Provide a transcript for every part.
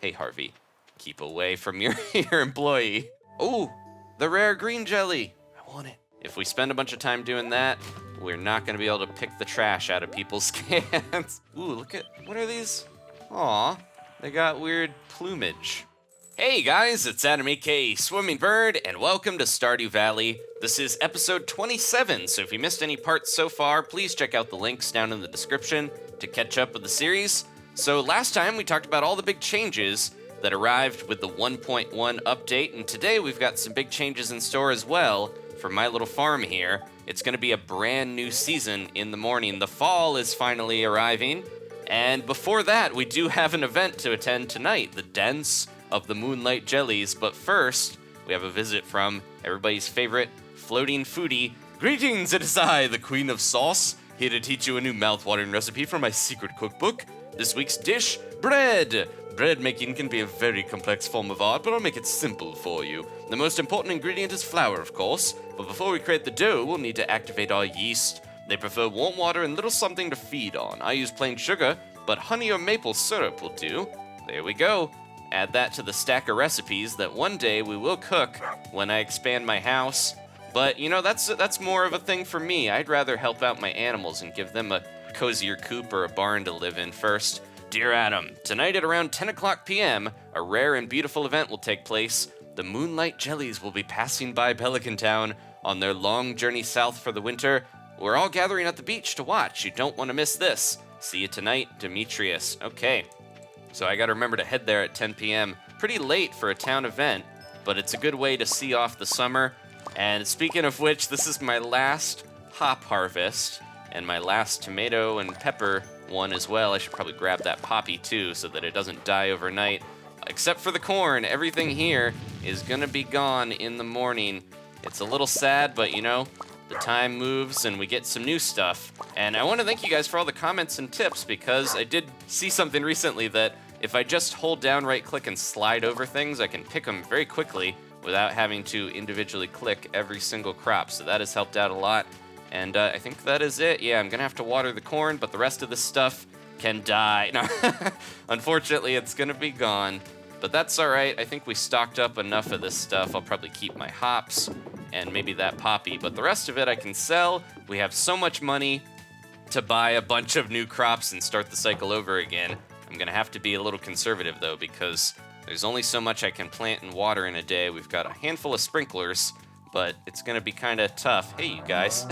Hey, Harvey, keep away from your, your employee. Oh, the rare green jelly. I want it. If we spend a bunch of time doing that, we're not going to be able to pick the trash out of people's cans. Ooh, look at, what are these? Aw, they got weird plumage. Hey guys, it's Adam aka Swimming Bird, and welcome to Stardew Valley. This is episode 27, so if you missed any parts so far, please check out the links down in the description to catch up with the series. So last time we talked about all the big changes that arrived with the 1.1 update, and today we've got some big changes in store as well for my little farm here. It's going to be a brand new season in the morning. The fall is finally arriving, and before that, we do have an event to attend tonight, the Dance of the Moonlight Jellies. But first, we have a visit from everybody's favorite floating foodie. Greetings, it is I, the Queen of Sauce, here to teach you a new mouth-watering recipe from my secret cookbook. This week's dish, bread. Bread making can be a very complex form of art, but I'll make it simple for you. The most important ingredient is flour, of course, but before we create the dough, we'll need to activate our yeast. They prefer warm water and little something to feed on. I use plain sugar, but honey or maple syrup will do. There we go. Add that to the stack of recipes that one day we will cook when I expand my house. But, you know, that's more of a thing for me. I'd rather help out my animals and give them a cozier coop or a barn to live in first. Dear Adam, tonight at around 10 o'clock p.m., a rare and beautiful event will take place. The Moonlight Jellies will be passing by Pelican Town on their long journey south for the winter. We're all gathering at the beach to watch. You don't want to miss this. See you tonight, Demetrius. Okay, so I gotta remember to head there at 10 p.m. Pretty late for a town event, but it's a good way to see off the summer. And speaking of which, this is my last hop harvest and my last tomato and pepper one as well. I should probably grab that poppy too so that it doesn't die overnight. Except for the corn, everything here is gonna be gone in the morning. It's a little sad, but you know, the time moves and we get some new stuff. And I want to thank you guys for all the comments and tips, because I did see something recently that if I just hold down right click and slide over things, I can pick them very quickly without having to individually click every single crop. So that has helped out a lot. And I think that is it. Yeah, I'm gonna have to water the corn, but the rest of this stuff can die. No, unfortunately, it's gonna be gone, but that's all right. I think we stocked up enough of this stuff. I'll probably keep my hops and maybe that poppy, but the rest of it I can sell. We have so much money to buy a bunch of new crops and start the cycle over again. I'm gonna have to be a little conservative though, because there's only so much I can plant and water in a day. We've got a handful of sprinklers, but it's gonna be kinda tough. Hey, you guys.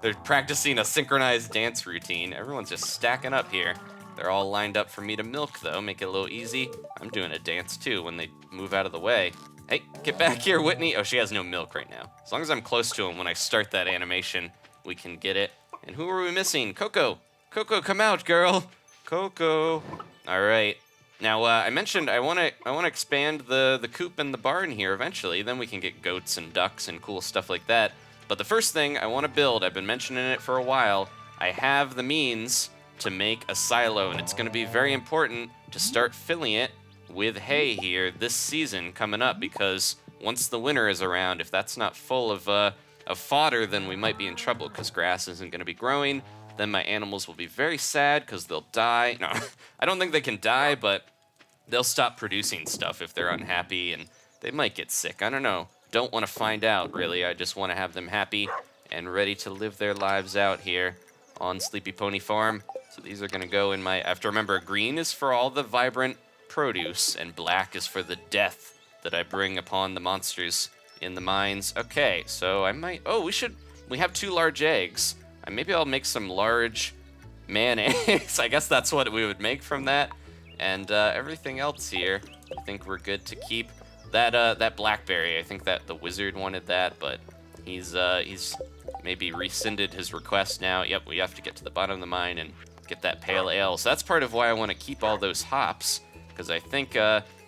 They're practicing a synchronized dance routine. Everyone's just stacking up here. They're all lined up for me to milk though, make it a little easy. I'm doing a dance too when they move out of the way. Hey, get back here, Whitney. Oh, she has no milk right now. As long as I'm close to him when I start that animation, we can get it. And who are we missing? Coco. Coco, come out, girl. Coco. All right. Now, I mentioned I want to expand the coop and the barn here eventually. Then we can get goats and ducks and cool stuff like that. But the first thing I want to build, I've been mentioning it for a while, I have the means to make a silo, and it's going to be very important to start filling it with hay here this season coming up, because once the winter is around, if that's not full of fodder, then we might be in trouble, because grass isn't going to be growing. Then my animals will be very sad because they'll die. No, I don't think they can die, but they'll stop producing stuff if they're unhappy, and they might get sick. I don't know. Don't want to find out, really. I just want to have them happy and ready to live their lives out here on Sleepy Pony Farm. So these are going to go in my... I have to remember, green is for all the vibrant produce, and black is for the death that I bring upon the monsters in the mines. Okay, so I might... Oh, we have 2 large eggs. Maybe I'll make some large man eggs. I guess that's what we would make from that. And everything else here, I think we're good to keep. That blackberry, I think that the wizard wanted that, but he's maybe rescinded his request now. Yep, we have to get to the bottom of the mine and get that pale ale. So that's part of why I want to keep all those hops, because I think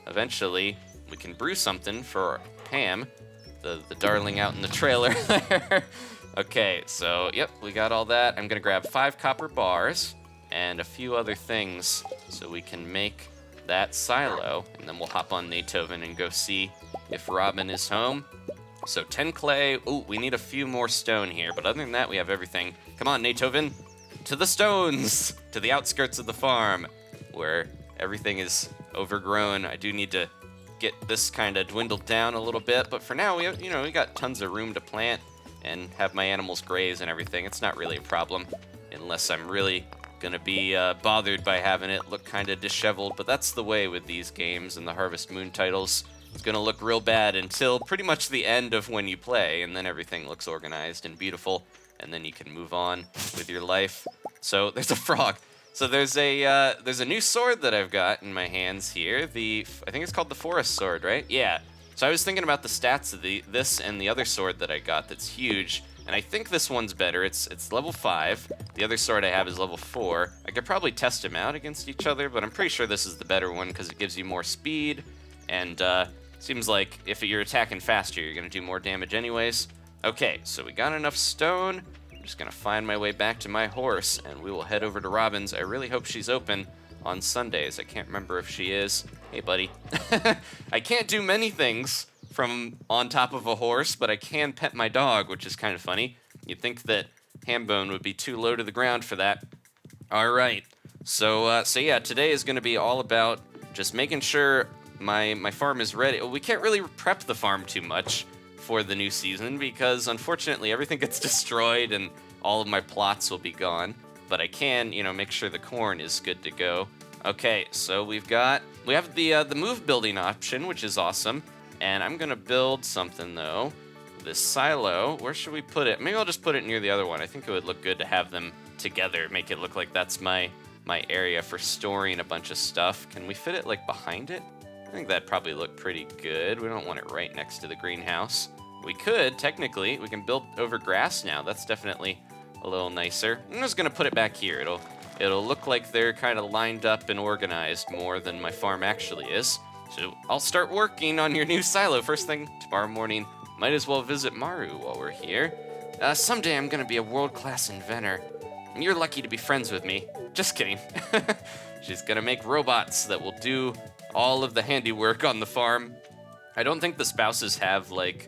eventually we can brew something for Pam, the darling out in the trailer there. Okay, so, yep, we got all that. I'm gonna grab 5 copper bars and a few other things so we can make that silo, and then we'll hop on Beethoven and go see if Robin is home. So 10 clay. Ooh, we need a few more stone here, but other than that, we have everything. Come on, Beethoven, to the stones, to the outskirts of the farm, where everything is overgrown. I do need to get this kind of dwindled down a little bit, but for now, we got tons of room to plant and have my animals graze and everything. It's not really a problem, unless I'm really gonna be bothered by having it look kind of disheveled, but that's the way with these games and the Harvest Moon titles. It's gonna look real bad until pretty much the end of when you play, and then everything looks organized and beautiful, and then you can move on with your life. So there's a frog. So there's a new sword that I've got in my hands here. I think it's called the Forest Sword, right? Yeah. So I was thinking about the stats of this and the other sword that I got that's huge, and I think this one's better. It's level 5. The other sword I have is level 4. I could probably test them out against each other, but I'm pretty sure this is the better one because it gives you more speed, and seems like if you're attacking faster, you're gonna do more damage anyways. Okay, so we got enough stone. I'm just gonna find my way back to my horse, and we will head over to Robin's. I really hope she's open on Sundays. I can't remember if she is. Hey, buddy. I can't do many things from on top of a horse, but I can pet my dog, which is kind of funny. You'd think that Hambone would be too low to the ground for that. All right. So yeah, today is gonna be all about just making sure my farm is ready. We can't really prep the farm too much for the new season because unfortunately everything gets destroyed and all of my plots will be gone. But I can, make sure the corn is good to go. Okay, so we have the move building option, which is awesome. And I'm gonna build something though. This silo, where should we put it? Maybe I'll just put it near the other one. I think it would look good to have them together, make it look like that's my area for storing a bunch of stuff. Can we fit it like behind it? I think that'd probably look pretty good. We don't want it right next to the greenhouse. We could, technically. We can build over grass now. That's definitely a little nicer. I'm just gonna put it back here. It'll look like they're kind of lined up and organized more than my farm actually is. So I'll start working on your new silo first thing tomorrow morning. Might as well visit Maru while we're here. Someday I'm gonna be a world-class inventor. And you're lucky to be friends with me. Just kidding. She's gonna make robots that will do all of the handiwork on the farm. I don't think the spouses have like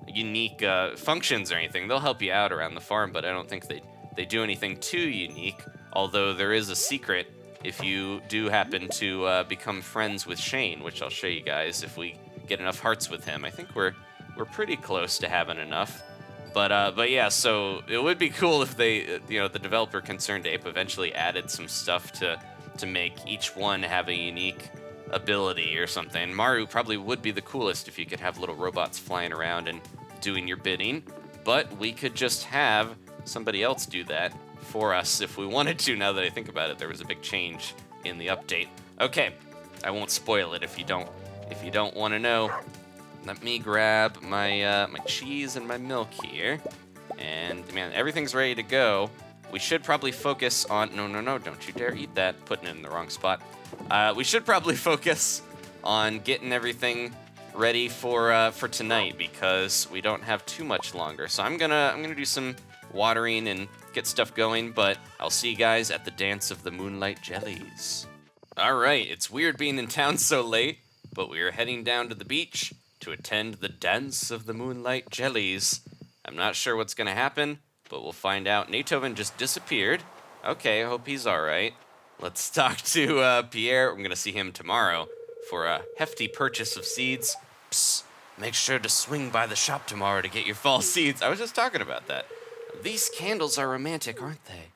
unique functions or anything. They'll help you out around the farm, but I don't think they do anything too unique. Although there is a secret if you do happen to become friends with Shane, which I'll show you guys if we get enough hearts with him. I think we're pretty close to having enough. But yeah, so it would be cool if they, the developer Concerned Ape eventually added some stuff to make each one have a unique ability or something. Maru probably would be the coolest if you could have little robots flying around and doing your bidding, but we could just have somebody else do that for us if we wanted to. Now that I think about it, there was a big change in the update. Okay, I won't spoil it if you don't want to know. Let me grab my my cheese and my milk here, and man, everything's ready to go. We should probably focus on no, don't you dare eat that, putting it in the wrong spot. We should probably focus on getting everything ready for tonight because we don't have too much longer. So I'm gonna do some watering and get stuff going, but I'll see you guys at the dance of the Moonlight Jellies. All right, it's weird being in town so late, but we are heading down to the beach to attend the dance of the Moonlight Jellies. I'm not sure what's gonna happen, but we'll find out. Natoven just disappeared. Okay, I hope he's all right. Let's talk to Pierre. I'm gonna see him tomorrow for a hefty purchase of seeds. Psst, make sure to swing by the shop tomorrow to get your fall seeds. I was just talking about that. These candles are romantic, aren't they?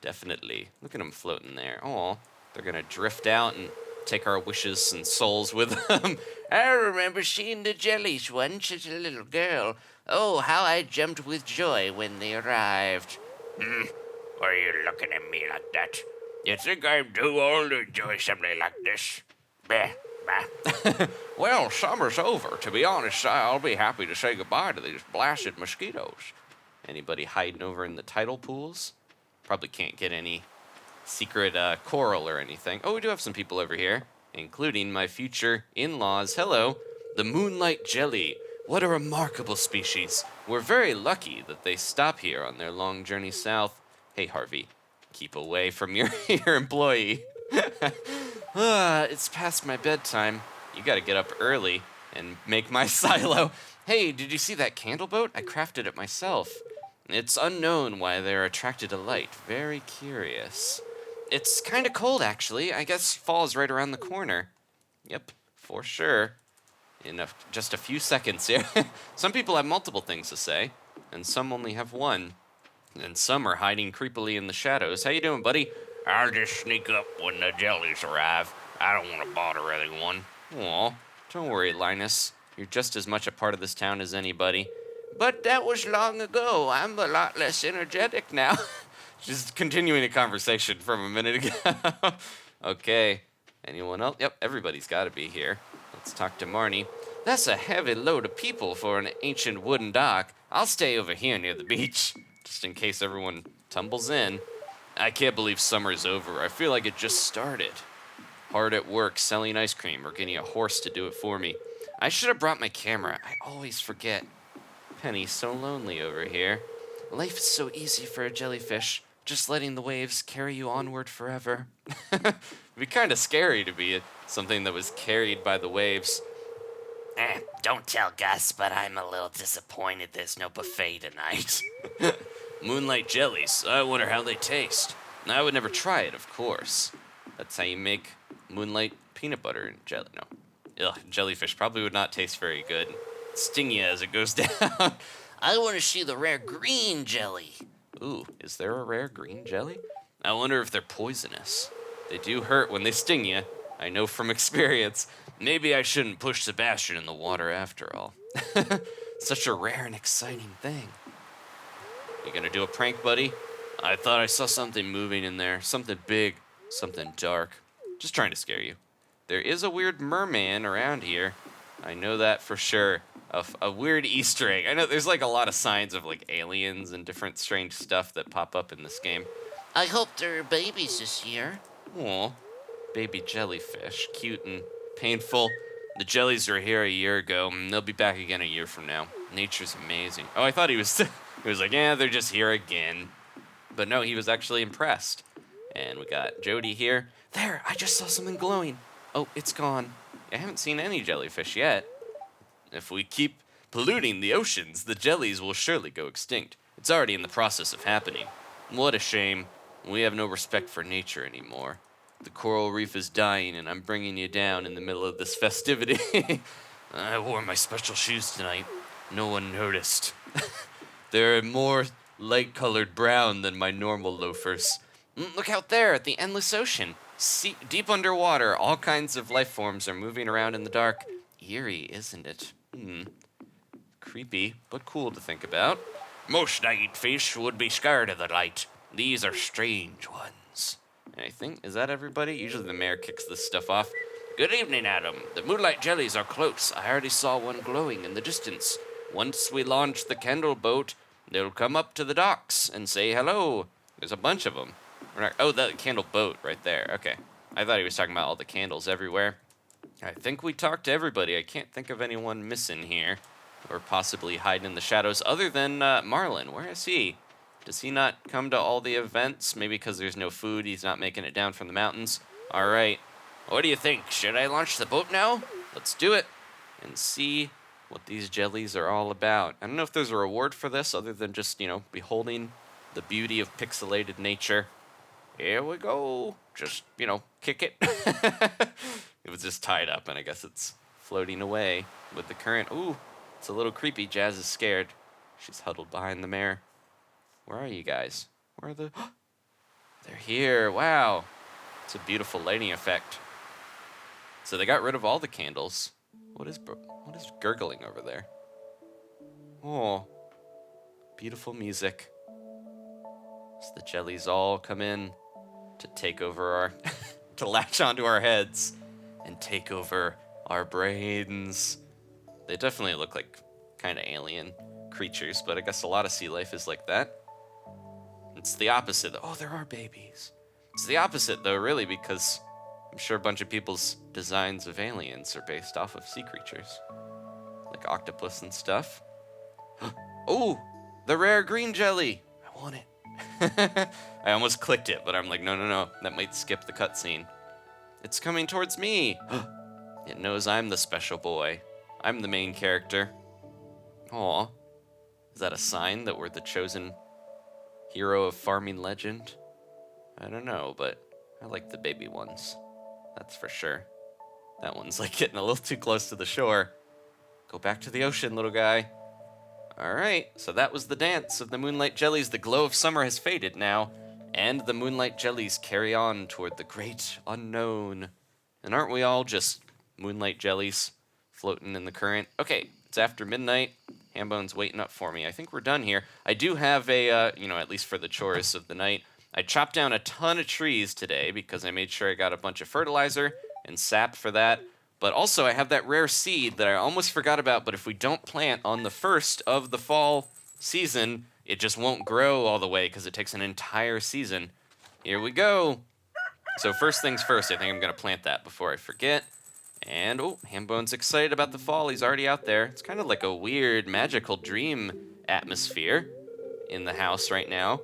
Definitely. Look at them floating there. Aw, they're gonna drift out and take our wishes and souls with them. I remember seeing the jellies once as a little girl. Oh, how I jumped with joy when they arrived. Why are you looking at me like that? You think I'm too old to enjoy something like this? Bah, bah. Well, summer's over. To be honest, I'll be happy to say goodbye to these blasted mosquitoes. Anybody hiding over in the tidal pools? Probably can't get any secret coral or anything. Oh, we do have some people over here, including my future in-laws. Hello, the Moonlight Jelly. What a remarkable species. We're very lucky that they stop here on their long journey south. Hey, Harvey, keep away from your employee. It's past my bedtime. You gotta get up early and make my silo. Hey, did you see that candle boat? I crafted it myself. It's unknown why they're attracted to light. Very curious. It's kind of cold, actually. I guess fall's right around the corner. Yep, for sure. In just a few seconds here. Some people have multiple things to say, and some only have one. And some are hiding creepily in the shadows. How you doing, buddy? I'll just sneak up when the jellies arrive. I don't want to bother anyone. Aw, don't worry, Linus. You're just as much a part of this town as anybody. But that was long ago. I'm a lot less energetic now. Just continuing a conversation from a minute ago. Okay. Anyone else? Yep, everybody's got to be here. Let's talk to Marnie. That's a heavy load of people for an ancient wooden dock. I'll stay over here near the beach, just in case everyone tumbles in. I can't believe summer's over. I feel like it just started. Hard at work selling ice cream or getting a horse to do it for me. I should have brought my camera. I always forget. Penny's so lonely over here. Life is so easy for a jellyfish, just letting the waves carry you onward forever. It'd be kind of scary to be something that was carried by the waves. Don't tell Gus, but I'm a little disappointed there's no buffet tonight. Moonlight Jellies. I wonder how they taste. I would never try it, of course. That's how you make moonlight peanut butter and jelly. No. Ugh, jellyfish probably would not taste very good. Sting you as it goes down. I want to see the rare green jelly. Ooh, is there a rare green jelly? I wonder if they're poisonous. They do hurt when they sting you. I know from experience. Maybe I shouldn't push Sebastian in the water after all. Such a rare and exciting thing. You gonna do a prank, buddy? I thought I saw something moving in there. Something big, something dark. Just trying to scare you. There is a weird merman around here. I know that for sure. A weird Easter egg. I know there's like a lot of signs of like aliens and different strange stuff that pop up in this game. I hope there are babies this year. Aw, baby jellyfish. Cute and painful. The jellies were here a year ago, and they'll be back again a year from now. Nature's amazing. Oh, I thought he was he was like, yeah, they're just here again. But no, he was actually impressed. And we got Jody here. There, I just saw something glowing. Oh, it's gone. I haven't seen any jellyfish yet. If we keep polluting the oceans, the jellies will surely go extinct. It's already in the process of happening. What a shame. We have no respect for nature anymore. The coral reef is dying, and I'm bringing you down in the middle of this festivity. I wore my special shoes tonight. No one noticed. They're more light-colored brown than my normal loafers. Look out there at the endless ocean. See, deep underwater, all kinds of life forms are moving around in the dark. Eerie, isn't it? Creepy, but cool to think about. Most night fish would be scared of the light. These are strange ones. I think, is that everybody? Usually the mayor kicks this stuff off. Good evening, Adam. The Moonlight Jellies are close. I already saw one glowing in the distance. Once we launch the candle boat, they'll come up to the docks and say hello. There's a bunch of them. Oh, that candle boat right there. Okay. I thought he was talking about all the candles everywhere. I think we talked to everybody. I can't think of anyone missing here. Or possibly hiding in the shadows other than Marlin. Where is he? Does he not come to all the events? Maybe because there's no food, he's not making it down from the mountains. All right. What do you think? Should I launch the boat now? Let's do it and see what these jellies are all about. I don't know if there's a reward for this other than just, beholding the beauty of pixelated nature. Here we go. Just, kick it. It was just tied up, and I guess it's floating away with the current. Ooh, it's a little creepy. Jazz is scared. She's huddled behind the mayor. Where are you guys? Where are the... They're here. Wow. It's a beautiful lighting effect. So they got rid of all the candles. What is gurgling over there? Oh, beautiful music. So the jellies all come in to take over our... to latch onto our heads and take over our brains. They definitely look like kind of alien creatures, but I guess a lot of sea life is like that. It's the opposite. Oh, there are babies. It's the opposite, though, really, because I'm sure a bunch of people's designs of aliens are based off of sea creatures, like octopus and stuff. Oh, the rare green jelly. I want it. I almost clicked it, but I'm like, no. That might skip the cutscene. It's coming towards me. It knows I'm the special boy. I'm the main character. Aw. Is that a sign that we're the chosen hero of farming legend? I don't know, but I like the baby ones. That's for sure. That one's like getting a little too close to the shore. Go back to the ocean, little guy. All right, so that was the dance of the Moonlight Jellies. The glow of summer has faded now, and the Moonlight Jellies carry on toward the great unknown. And aren't we all just Moonlight Jellies floating in the current? Okay, it's after midnight. Hambone's waiting up for me. I think we're done here. I do have a, at least for the chores of the night, I chopped down a ton of trees today because I made sure I got a bunch of fertilizer and sap for that. But also I have that rare seed that I almost forgot about, but if we don't plant on the first of the fall season, it just won't grow all the way because it takes an entire season. Here we go. So first things first, I think I'm going to plant that before I forget. And, oh, Hambone's excited about the fall. He's already out there. It's kind of like a weird, magical dream atmosphere in the house right now.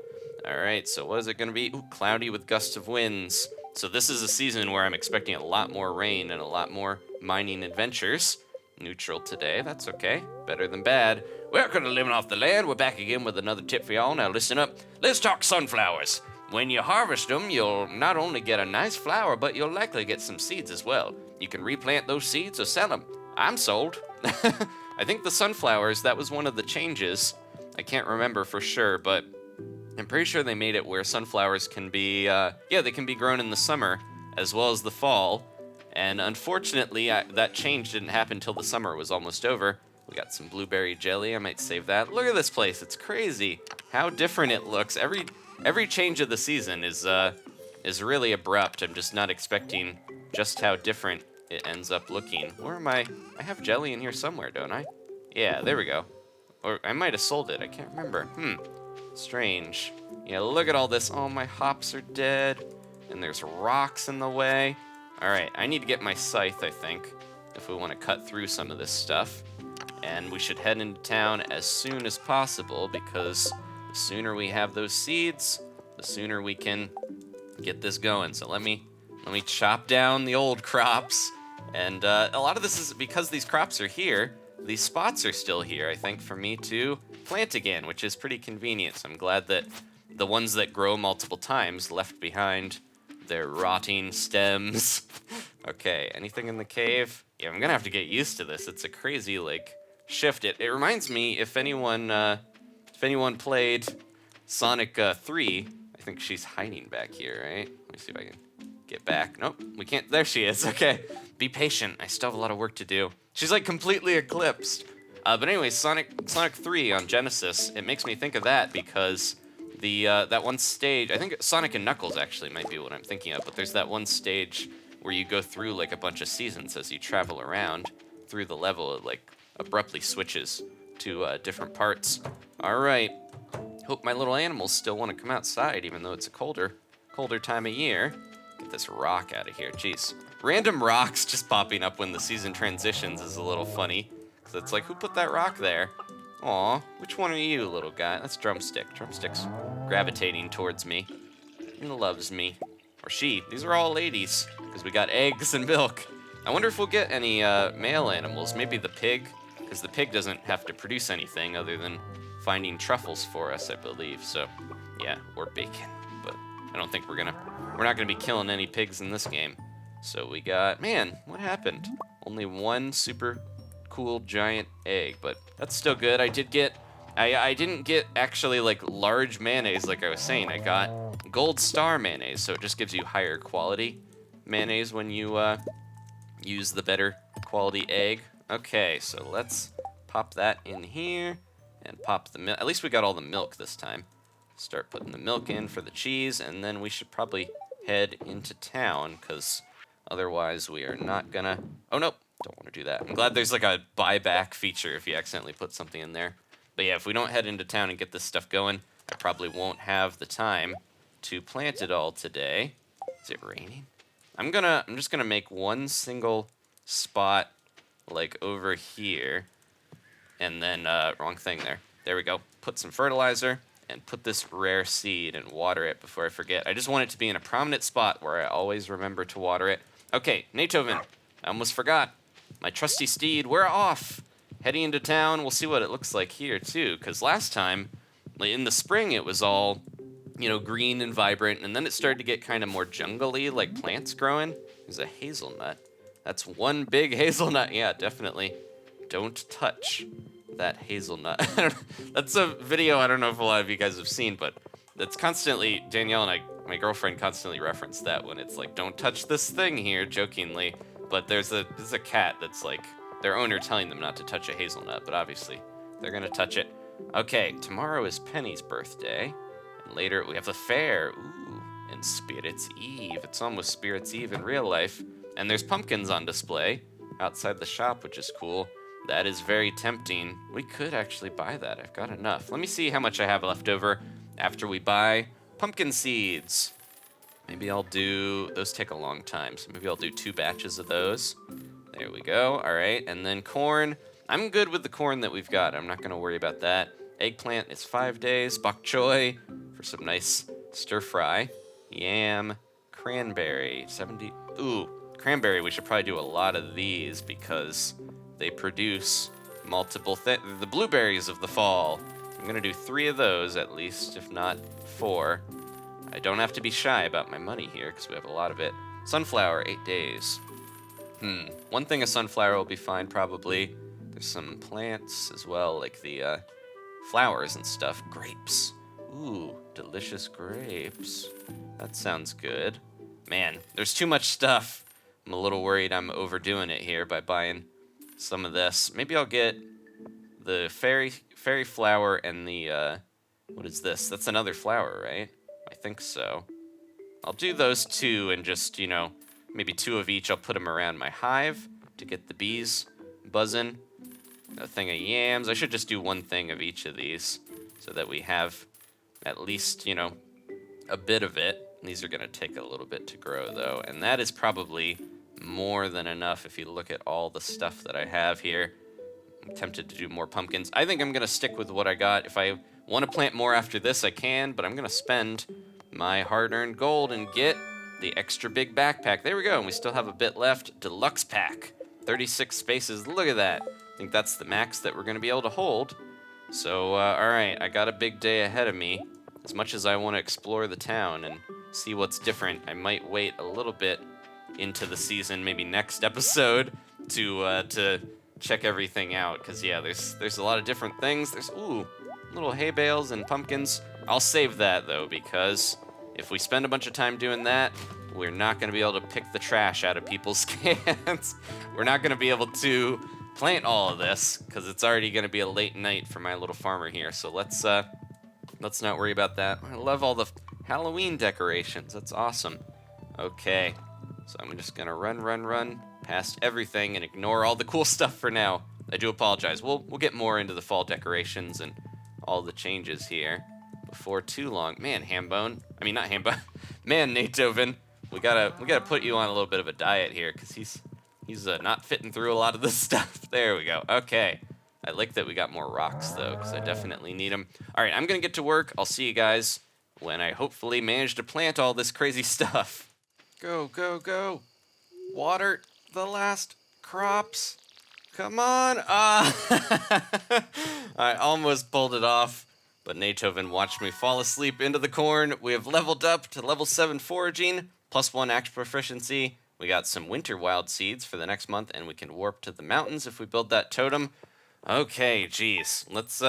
All right, so what is it going to be? Ooh, cloudy with gusts of winds. So this is a season where I'm expecting a lot more rain and a lot more mining adventures. Neutral today, that's okay. Better than bad. Welcome to Living Off the Land. We're back again with another tip for y'all. Now listen up. Let's talk sunflowers. When you harvest them, you'll not only get a nice flower, but you'll likely get some seeds as well. You can replant those seeds or sell them. I'm sold. I think the sunflowers, that was one of the changes. I can't remember for sure, but I'm pretty sure they made it where sunflowers can be, they can be grown in the summer as well as the fall. And unfortunately, that change didn't happen until the summer was almost over. We got some blueberry jelly. I might save that. Look at this place. It's crazy how different it looks. Every change of the season is really abrupt. I'm just not expecting just how different it ends up looking. Where am I? I have jelly in here somewhere, don't I? Yeah, there we go. Or I might have sold it. I can't remember. Strange. Yeah, look at all this. Oh, my hops are dead. And there's rocks in the way. All right, I need to get my scythe, I think, if we want to cut through some of this stuff. And we should head into town as soon as possible because the sooner we have those seeds, the sooner we can get this going. So let me chop down the old crops. And a lot of this is because these crops are here. These spots are still here, I think, for me to plant again, which is pretty convenient. So I'm glad that the ones that grow multiple times left behind their rotting stems. Okay, anything in the cave? Yeah, I'm gonna have to get used to this. It's a crazy, shift. It reminds me, if anyone played Sonic 3, I think she's hiding back here, right? Let me see if I can get back. Nope, we can't. There she is. Okay, be patient. I still have a lot of work to do. She's completely eclipsed. But anyway, Sonic 3 on Genesis, it makes me think of that because that one stage, I think Sonic and Knuckles actually might be what I'm thinking of, but there's that one stage where you go through a bunch of seasons as you travel around through the level. It abruptly switches to different parts. All right, hope my little animals still want to come outside even though it's a colder time of year. Get this rock out of here, jeez. Random rocks just popping up when the season transitions is a little funny. So it's who put that rock there? Aw, which one are you, little guy? That's Drumstick. Drumstick's gravitating towards me. He loves me. Or she. These are all ladies, because we got eggs and milk. I wonder if we'll get any male animals. Maybe the pig, because the pig doesn't have to produce anything other than finding truffles for us, I believe. So, yeah, or bacon. But I don't think we're not gonna be killing any pigs in this game. So we got, man, what happened? Only one super cool giant egg, but that's still good. I didn't get actually large mayonnaise like I was saying. I got gold star mayonnaise, so it just gives you higher quality mayonnaise when you use the better quality egg. Okay, so let's pop that in here and pop the milk. At least we got all the milk this time. Start putting the milk in for the cheese, and then we should probably head into town because otherwise we are not gonna. Oh nope. Don't want to do that. I'm glad there's a buyback feature if you accidentally put something in there. But yeah, if we don't head into town and get this stuff going, I probably won't have the time to plant it all today. Is it raining? I'm just gonna make one single spot over here. And then, wrong thing there. There we go. Put some fertilizer and put this rare seed and water it before I forget. I just want it to be in a prominent spot where I always remember to water it. Okay, Natoven, I almost forgot. My trusty steed, we're off. Heading into town, we'll see what it looks like here, too. Because last time, in the spring, it was all, green and vibrant. And then it started to get kind of more jungly, plants growing. There's a hazelnut. That's one big hazelnut. Yeah, definitely. Don't touch that hazelnut. That's a video I don't know if a lot of you guys have seen, but that's constantly, Danielle and my girlfriend constantly reference that when it's like, don't touch this thing here, jokingly. But there's a cat that's like, their owner telling them not to touch a hazelnut, but obviously they're gonna touch it. Okay, tomorrow is Penny's birthday, and later we have the fair. Ooh, and Spirits Eve. It's almost Spirits Eve in real life. And there's pumpkins on display outside the shop, which is cool. That is very tempting. We could actually buy that. I've got enough. Let me see how much I have left over after we buy pumpkin seeds. Maybe I'll do, those take a long time, so maybe I'll do 2 batches of those. There we go. All right, and then corn. I'm good with the corn that we've got. I'm not going to worry about that. Eggplant is 5 days. Bok choy for some nice stir fry. Yam. Cranberry, 70. Ooh, cranberry, we should probably do a lot of these because they produce multiple the blueberries of the fall. I'm gonna do 3 of those at least, if not 4. I don't have to be shy about my money here because we have a lot of it. Sunflower, 8 days. One thing a sunflower will be fine probably. There's some plants as well, like the flowers and stuff. Grapes. Ooh, delicious grapes. That sounds good. Man, there's too much stuff. I'm a little worried I'm overdoing it here by buying some of this. Maybe I'll get the fairy flower and the, what is this? That's another flower, right? I think so. I'll do those 2 and just, you know, maybe 2 of each. I'll put them around my hive to get the bees buzzing. A thing of yams. I should just do 1 thing of each of these so that we have at least, you know, a bit of it. These are going to take a little bit to grow, though, and that is probably more than enough if you look at all the stuff that I have here. I'm tempted to do more pumpkins. I think I'm going to stick with what I got. If I want to plant more after this, I can, but I'm going to spend my hard-earned gold and get the extra big backpack. There we go, and we still have a bit left. Deluxe pack, 36 spaces. Look at that. I think that's the max that we're going to be able to hold. So, all right, I got a big day ahead of me. As much as I want to explore the town and see what's different, I might wait a little bit into the season, maybe next episode, to check everything out. Because yeah, there's a lot of different things. There's little hay bales and pumpkins. I'll save that though, because if we spend a bunch of time doing that, we're not going to be able to pick the trash out of people's cans. We're not going to be able to plant all of this because it's already going to be a late night for my little farmer here. So let's not worry about that. I love all the Halloween decorations. That's awesome. Okay, so I'm just gonna run past everything and ignore all the cool stuff for now. I do apologize. We'll get more into the fall decorations and all the changes here before too long. Man, Hambone. I mean, not Hambone. Man, Natoven. We gotta put you on a little bit of a diet here because he's not fitting through a lot of this stuff. There we go. Okay. I like that we got more rocks, though, because I definitely need them. All right, I'm going to get to work. I'll see you guys when I hopefully manage to plant all this crazy stuff. Go, go, go. Water the last crops. Come on. I almost pulled it off, but Natoven watched me fall asleep into the corn. We have leveled up to level 7 foraging, +1 axe proficiency. We got some winter wild seeds for the next month, and we can warp to the mountains if we build that totem. Okay, geez. Let's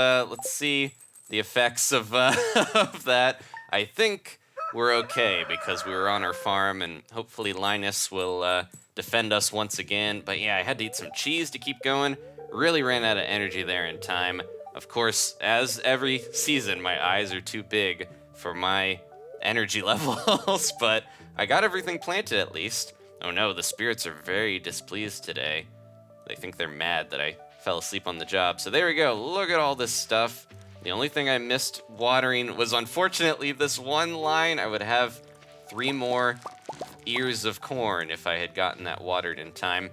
see the effects of of that. I think we're okay because we were on our farm, and hopefully Linus will defend us once again. But yeah, I had to eat some cheese to keep going. Really ran out of energy there in time. Of course, as every season, my eyes are too big for my energy levels, but I got everything planted at least. Oh no, the spirits are very displeased today. They think they're mad that I fell asleep on the job. So there we go. Look at all this stuff. The only thing I missed watering was unfortunately this one line. I would have 3 more ears of corn if I had gotten that watered in time.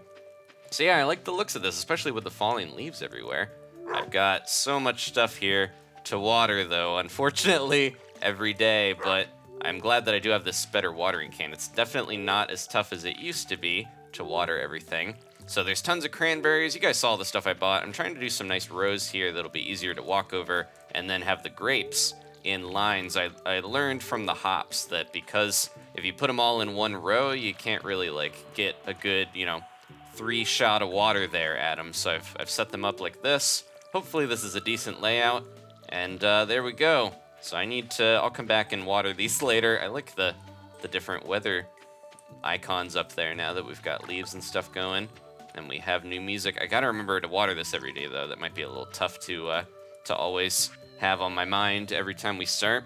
So yeah, I like the looks of this, especially with the falling leaves everywhere. I've got so much stuff here to water though, unfortunately, every day, but I'm glad that I do have this better watering can. It's definitely not as tough as it used to be to water everything. So there's tons of cranberries. You guys saw the stuff I bought. I'm trying to do some nice rows here that'll be easier to walk over, and then have the grapes in lines. I learned from the hops that because if you put them all in one row, you can't really like get a good, 3-shot of water there at them. So I've set them up like this. Hopefully this is a decent layout. And there we go. So I'll come back and water these later. I like the different weather icons up there now that we've got leaves and stuff going. And we have new music. I gotta remember to water this every day though. That might be a little tough to always have on my mind every time we start.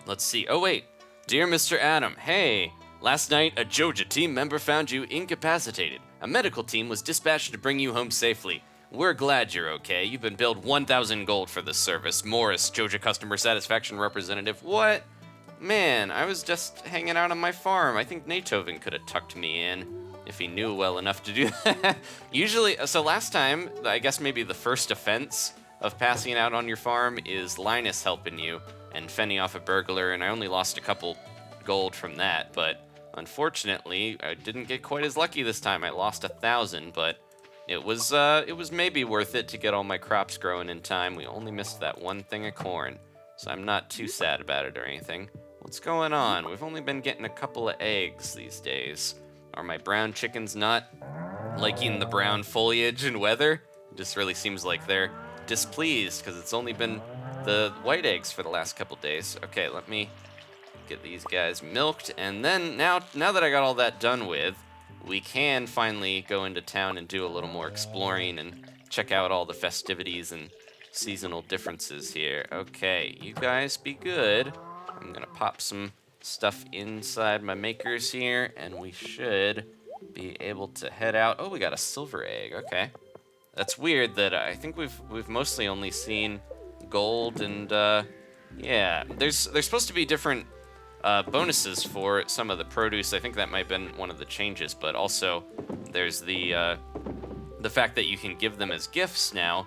Let's see. Oh wait, dear Mr. Adam, hey. Last night, a Joja team member found you incapacitated. A medical team was dispatched to bring you home safely. We're glad you're okay. You've been billed 1,000 gold for this service. Morris, Joja Customer Satisfaction Representative. What? Man, I was just hanging out on my farm. I think Natoven could have tucked me in if he knew well enough to do that. Usually, so last time, I guess maybe the first offense of passing out on your farm is Linus helping you and fending off a burglar, and I only lost a couple gold from that, but unfortunately, I didn't get quite as lucky this time. I lost 1,000, but it was maybe worth it to get all my crops growing in time. We only missed that one thing of corn, so I'm not too sad about it or anything. What's going on? We've only been getting a couple of eggs these days. Are my brown chickens not liking the brown foliage and weather? It just really seems like they're displeased because it's only been the white eggs for the last couple days. Okay, let me get these guys milked, and then now that I got all that done with, we can finally go into town and do a little more exploring and check out all the festivities and seasonal differences here. Okay, you guys be good. I'm gonna pop some stuff inside my makers here, and we should be able to head out. Oh, we got a silver egg. Okay, that's weird that I think we've mostly only seen gold and yeah. There's supposed to be different bonuses for some of the produce. I think that might have been one of the changes, but also there's the fact that you can give them as gifts now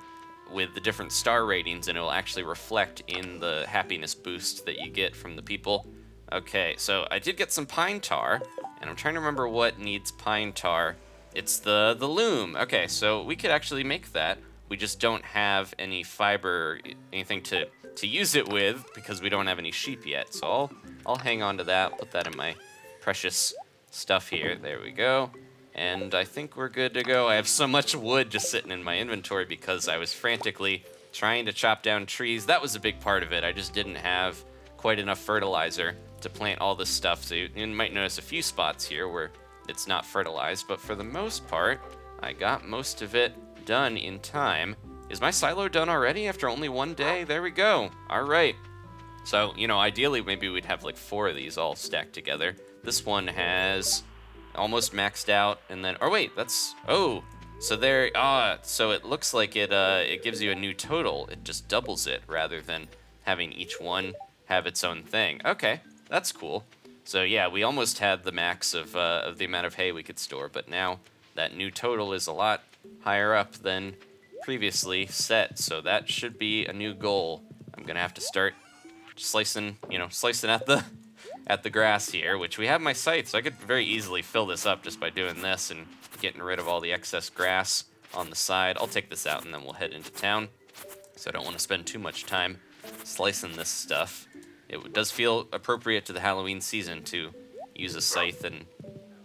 with the different star ratings, and it will actually reflect in the happiness boost that you get from the people. Okay, so I did get some pine tar, and I'm trying to remember what needs pine tar. It's the loom. Okay, so we could actually make that. We just don't have any fiber, anything to use it with, because we don't have any sheep yet. So I'll hang on to that, put that in my precious stuff here. There we go. And I think we're good to go. I have so much wood just sitting in my inventory because I was frantically trying to chop down trees. That was a big part of it. I just didn't have quite enough fertilizer to plant all this stuff. So you might notice a few spots here where it's not fertilized, but for the most part, I got most of it done in time. Is my silo done already after only one day? There we go. All right. So, ideally maybe we'd have like 4 of these all stacked together. This one has almost maxed out, and then, oh wait, so there, so it looks like it gives you a new total. It just doubles it rather than having each one have its own thing. Okay, that's cool. So yeah, we almost had the max of the amount of hay we could store, but now that new total is a lot higher up than previously set, so that should be a new goal. I'm gonna have to start slicing at the grass here, which we have my scythe, so I could very easily fill this up just by doing this and getting rid of all the excess grass on the side. I'll take this out and then we'll head into town, so I don't want to spend too much time slicing this stuff. It does feel appropriate to the Halloween season to use a scythe and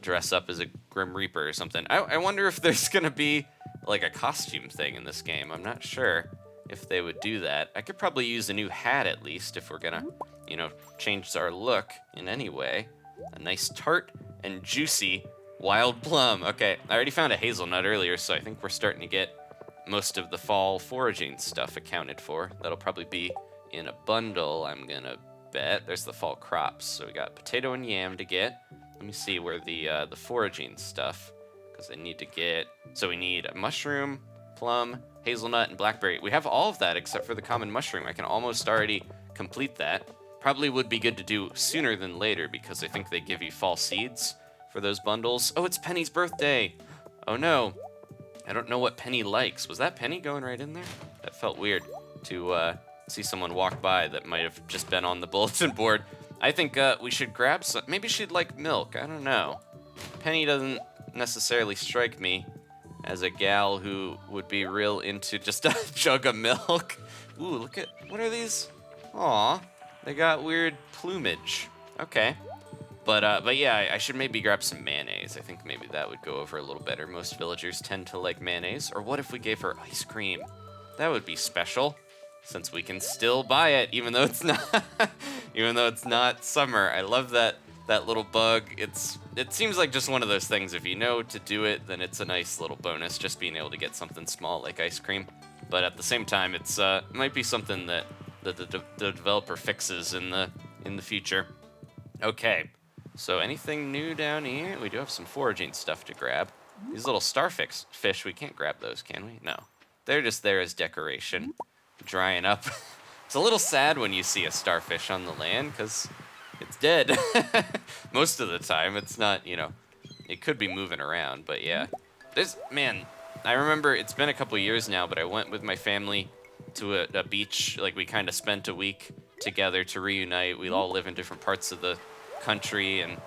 dress up as a Grim Reaper or something. I wonder if there's gonna be like a costume thing in this game. I'm not sure if they would do that. I could probably use a new hat at least if we're gonna, change our look in any way. A nice tart and juicy wild plum. Okay, I already found a hazelnut earlier, so I think we're starting to get most of the fall foraging stuff accounted for. That'll probably be in a bundle, I'm gonna bet. There's the fall crops. So we got potato and yam to get. Let me see where the foraging stuff, because I need to get, so we need a mushroom, plum, hazelnut, and blackberry. We have all of that except for the common mushroom. I can almost already complete that. Probably would be good to do sooner than later because I think they give you fall seeds for those bundles. Oh, it's Penny's birthday. Oh no, I don't know what Penny likes. Was that Penny going right in there? That felt weird to see someone walk by that might have just been on the bulletin board. I think we should grab some. Maybe she'd like milk. I don't know. Penny doesn't necessarily strike me as a gal who would be real into just a jug of milk. Ooh, look at, what are these? Aw, they got weird plumage. Okay. But yeah, I should maybe grab some mayonnaise. I think maybe that would go over a little better. Most villagers tend to like mayonnaise. Or what if we gave her ice cream? That would be special, since we can still buy it, even though it's not, even though it's not summer. I love that little bug. It seems like just one of those things. If you know to do it, then it's a nice little bonus, just being able to get something small like ice cream. But at the same time, it's might be something that the developer fixes in the future. Okay. So anything new down here? We do have some foraging stuff to grab. These little starfish, we can't grab those, can we? No. They're just there as decoration, drying up. It's a little sad when you see a starfish on the land, because it's dead. Most of the time, it's not, it could be moving around, but yeah. Man, I remember it's been a couple years now, but I went with my family to a beach. Like, we kind of spent a week together to reunite. We all live in different parts of the country, and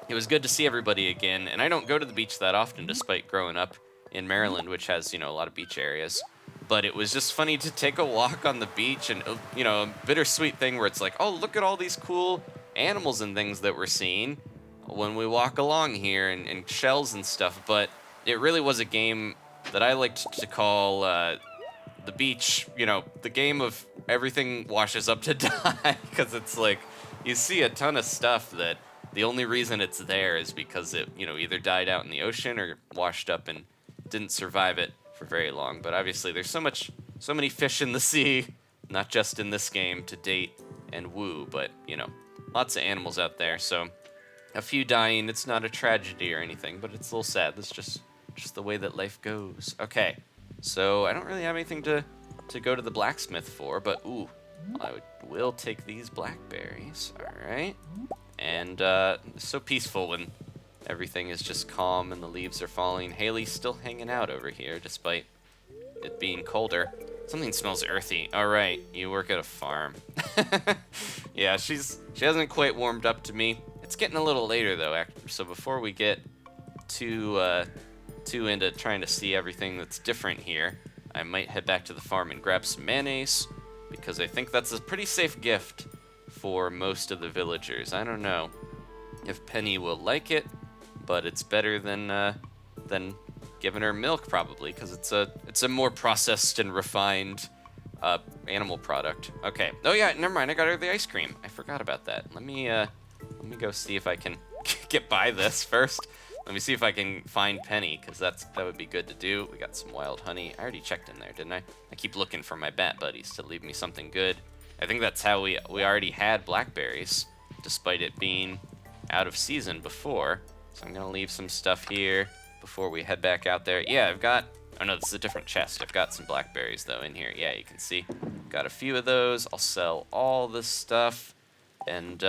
it was good to see everybody again. And I don't go to the beach that often, despite growing up in Maryland, which has, a lot of beach areas. But it was just funny to take a walk on the beach, and, a bittersweet thing where it's like, oh, look at all these cool animals and things that we're seeing when we walk along here, and shells and stuff. But it really was a game that I liked to call the beach, the game of everything washes up to die, because it's like, you see a ton of stuff that the only reason it's there is because it, either died out in the ocean or washed up and didn't survive it for very long. But obviously there's so many fish in the sea, not just in this game to date and woo, but, lots of animals out there. So a few dying, it's not a tragedy or anything, but it's a little sad. That's just the way that life goes. Okay, so I don't really have anything to go to the blacksmith for, but ooh, I will take these blackberries. All right. And it's so peaceful when everything is just calm and the leaves are falling. Haley's still hanging out over here despite it being colder. Something smells earthy. All right, you work at a farm. Yeah, she hasn't quite warmed up to me. It's getting a little later though, so before we get too into trying to see everything that's different here, I might head back to the farm and grab some mayonnaise, because I think that's a pretty safe gift for most of the villagers. I don't know if Penny will like it, but it's better than giving her milk probably, because it's a more processed and refined animal product. Okay. Oh yeah, never mind. I got her the ice cream. I forgot about that. Let me go see if I can get by this first. Let me see if I can find Penny, because that would be good to do. We got some wild honey. I already checked in there, didn't I? I keep looking for my bat buddies to leave me something good. I think that's how we already had blackberries, despite it being out of season before. So I'm going to leave some stuff here before we head back out there. Yeah, oh no, this is a different chest. I've got some blackberries, though, in here. Yeah, you can see. Got a few of those. I'll sell all this stuff and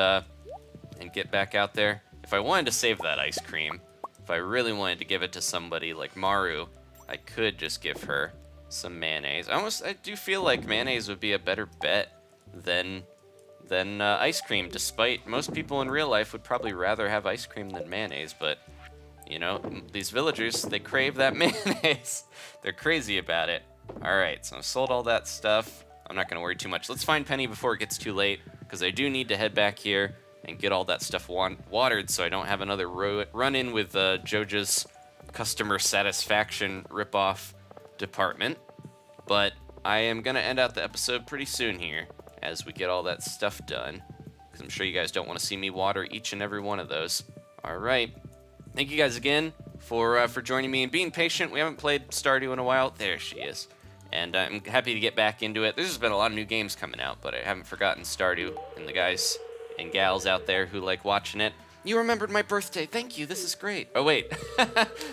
get back out there. If I wanted to save that ice cream, if I really wanted to give it to somebody like Maru, I could just give her some mayonnaise. I do feel like mayonnaise would be a better bet than ice cream, despite most people in real life would probably rather have ice cream than mayonnaise. But, these villagers, they crave that mayonnaise. They're crazy about it. All right, so I've sold all that stuff. I'm not going to worry too much. Let's find Penny before it gets too late, because I do need to head back here and get all that stuff watered so I don't have another run-in with Joja's customer satisfaction ripoff department. But I am going to end out the episode pretty soon here as we get all that stuff done, because I'm sure you guys don't want to see me water each and every one of those. All right. Thank you guys again for joining me and being patient. We haven't played Stardew in a while. There she is. And I'm happy to get back into it. There's been a lot of new games coming out, but I haven't forgotten Stardew and the guys and gals out there who like watching it. You remembered my birthday. Thank you. This is great. Oh, wait.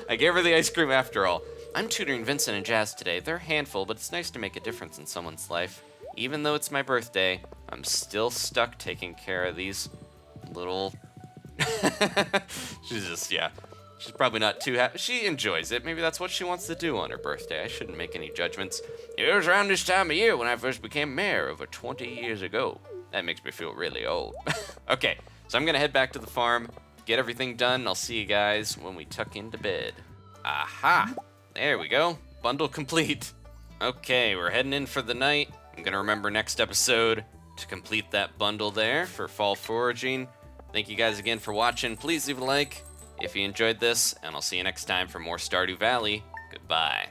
I gave her the ice cream after all. I'm tutoring Vincent and Jazz today. They're a handful, but it's nice to make a difference in someone's life. Even though it's my birthday, I'm still stuck taking care of these little... She's probably not too happy. She enjoys it. Maybe that's what she wants to do on her birthday. I shouldn't make any judgments. It was around this time of year when I first became mayor over 20 years ago. That makes me feel really old. Okay, so I'm going to head back to the farm, get everything done. I'll see you guys when we tuck into bed. Aha! There we go. Bundle complete. Okay, we're heading in for the night. I'm going to remember next episode to complete that bundle there for fall foraging. Thank you guys again for watching. Please leave a like if you enjoyed this, and I'll see you next time for more Stardew Valley. Goodbye.